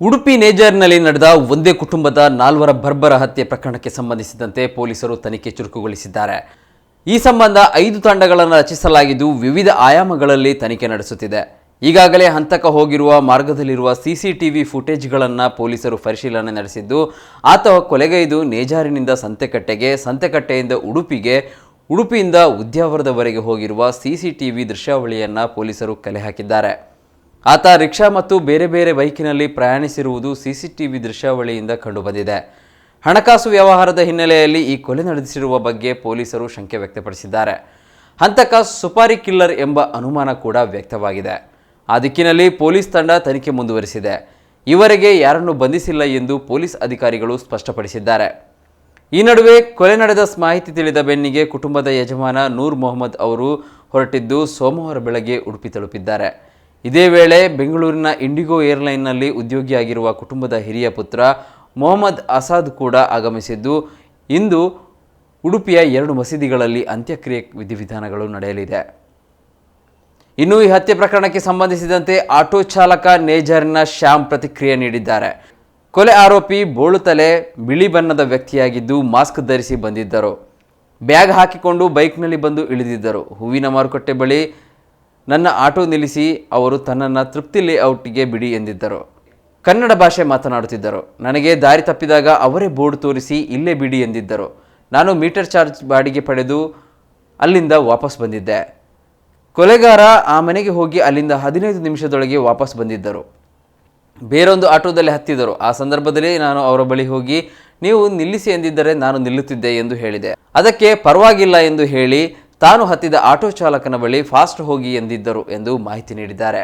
ಉಡುಪಿ ನೇಜರ್ನಲ್ಲಿ ನಡೆದ ಒಂದೇ ಕುಟುಂಬದ 4 ಬರ್ಬರ ಹತ್ಯೆ ಪ್ರಕರಣಕ್ಕೆ ಸಂಬಂಧಿಸಿದಂತೆ ಪೊಲೀಸರು ತನಿಖೆ ಚುರುಕುಗೊಳಿಸಿದ್ದಾರೆ. ಈ ಸಂಬಂಧ 5 ತಂಡಗಳನ್ನು ರಚಿಸಲಾಗಿದ್ದು ವಿವಿಧ ಆಯಾಮಗಳಲ್ಲಿ ತನಿಖೆ ನಡೆಸುತ್ತಿದೆ. ಈಗಾಗಲೇ ಹಂತಕ ಹೋಗಿರುವ ಮಾರ್ಗದಲ್ಲಿರುವ ಸಿಸಿಟಿವಿ ಫುಟೇಜ್ಗಳನ್ನು ಪೊಲೀಸರು ಪರಿಶೀಲನೆ ನಡೆಸಿದ್ದು, ಆತ ಕೊಲೆಗೈದು ನೇಜಾರಿನಿಂದ ಸಂತೆಕಟ್ಟೆಗೆ, ಸಂತೆಕಟ್ಟೆಯಿಂದ ಉಡುಪಿಗೆ, ಉಡುಪಿಯಿಂದ ಉದ್ಯಾವರದವರೆಗೆ ಹೋಗಿರುವ ಸಿಸಿಟಿವಿ ದೃಶ್ಯಾವಳಿಯನ್ನು ಪೊಲೀಸರು ಕಲೆ ಹಾಕಿದ್ದಾರೆ. ಆತ ರಿಕ್ಷಾ ಮತ್ತು ಬೇರೆ ಬೇರೆ ಬೈಕಿನಲ್ಲಿ ಪ್ರಯಾಣಿಸಿರುವುದು ಸಿಸಿಟಿವಿ ದೃಶ್ಯಾವಳಿಯಿಂದ ಕಂಡುಬಂದಿದೆ. ಹಣಕಾಸು ವ್ಯವಹಾರದ ಹಿನ್ನೆಲೆಯಲ್ಲಿ ಈ ಕೊಲೆ ನಡೆಸಿರುವ ಬಗ್ಗೆ ಪೊಲೀಸರು ಶಂಕೆ ವ್ಯಕ್ತಪಡಿಸಿದ್ದಾರೆ. ಹಂತಕ ಸುಪಾರಿ ಕಿಲ್ಲರ್ ಎಂಬ ಅನುಮಾನ ಕೂಡ ವ್ಯಕ್ತವಾಗಿದೆ. ಆ ದಿಕ್ಕಿನಲ್ಲಿ ಪೊಲೀಸ್ ತಂಡ ತನಿಖೆ ಮುಂದುವರಿಸಿದೆ. ಈವರೆಗೆ ಯಾರನ್ನು ಬಂಧಿಸಿಲ್ಲ ಎಂದು ಪೊಲೀಸ್ ಅಧಿಕಾರಿಗಳು ಸ್ಪಷ್ಟಪಡಿಸಿದ್ದಾರೆ. ಈ ನಡುವೆ ಕೊಲೆ ನಡೆದ ಮಾಹಿತಿ ತಿಳಿದ ಬೆನ್ನಿಗೆ ಕುಟುಂಬದ ಯಜಮಾನ ನೂರ್ ಮೊಹಮ್ಮದ್ ಅವರು ಹೊರಟಿದ್ದು ಸೋಮವಾರ ಬೆಳಗ್ಗೆ ಉಡುಪಿ ತಲುಪಿದ್ದಾರೆ. ಇದೇ ವೇಳೆ ಬೆಂಗಳೂರಿನ ಇಂಡಿಗೋ ಏರ್ಲೈನ್ನಲ್ಲಿ ಉದ್ಯೋಗಿಯಾಗಿರುವ ಕುಟುಂಬದ ಹಿರಿಯ ಪುತ್ರ ಮೊಹಮ್ಮದ್ ಅಸಾದ್ ಕೂಡ ಆಗಮಿಸಿದ್ದು, ಇಂದು ಉಡುಪಿಯ 2 ಮಸೀದಿಗಳಲ್ಲಿ ಅಂತ್ಯಕ್ರಿಯೆ ವಿಧಿವಿಧಾನಗಳು ನಡೆಯಲಿದೆ. ಇನ್ನು ಈ ಹತ್ಯೆ ಪ್ರಕರಣಕ್ಕೆ ಸಂಬಂಧಿಸಿದಂತೆ ಆಟೋ ಚಾಲಕ ನೇಜರ್ನ ಶ್ಯಾಮ್ ಪ್ರತಿಕ್ರಿಯೆ ನೀಡಿದ್ದಾರೆ. ಕೊಲೆ ಆರೋಪಿ ಬೋಳುತಲೆ, ಬಿಳಿ ಬಣ್ಣದ ವ್ಯಕ್ತಿಯಾಗಿದ್ದು ಮಾಸ್ಕ್ ಧರಿಸಿ ಬಂದಿದ್ದರು. ಬ್ಯಾಗ್ ಹಾಕಿಕೊಂಡು ಬೈಕ್ನಲ್ಲಿ ಬಂದು ಇಳಿದಿದ್ದರು. ಹೂವಿನ ಮಾರುಕಟ್ಟೆ ಬಳಿ ನನ್ನ ಆಟೋ ನಿಲ್ಲಿಸಿ ಅವರು ತನ್ನನ್ನು ತೃಪ್ತಿ ಲೇಔಟ್ಗೆ ಬಿಡಿ ಎಂದಿದ್ದರು. ಕನ್ನಡ ಭಾಷೆ ಮಾತನಾಡುತ್ತಿದ್ದರು. ನನಗೆ ದಾರಿ ತಪ್ಪಿದಾಗ ಅವರೇ ಬೋರ್ಡ್ ತೋರಿಸಿ ಇಲ್ಲೇ ಬಿಡಿ ಎಂದಿದ್ದರು. ನಾನು ಮೀಟರ್ ಚಾರ್ಜ್ ಬಾಡಿಗೆ ಪಡೆದು ಅಲ್ಲಿಂದ ವಾಪಸ್ ಬಂದಿದ್ದೆ. ಕೊಲೆಗಾರ ಆ ಮನೆಗೆ ಹೋಗಿ ಅಲ್ಲಿಂದ 15 ನಿಮಿಷದೊಳಗೆ ವಾಪಸ್ ಬಂದಿದ್ದರು. ಬೇರೊಂದು ಆಟೋದಲ್ಲಿ ಹತ್ತಿದರು. ಆ ಸಂದರ್ಭದಲ್ಲಿ ನಾನು ಅವರ ಬಳಿ ಹೋಗಿ ನೀವು ನಿಲ್ಲಿಸಿ ಎಂದಿದ್ದರೆ ನಾನು ನಿಲ್ಲುತ್ತಿದ್ದೆ ಎಂದು ಹೇಳಿದೆ. ಅದಕ್ಕೆ ಪರವಾಗಿಲ್ಲ ಎಂದು ಹೇಳಿ ತಾನು ಹತ್ತಿದ ಆಟೋ ಚಾಲಕನ ಬಳಿ ಫಾಸ್ಟ್ ಹೋಗಿ ಎಂದಿದ್ದರು ಎಂದು ಮಾಹಿತಿ ನೀಡಿದ್ದಾರೆ.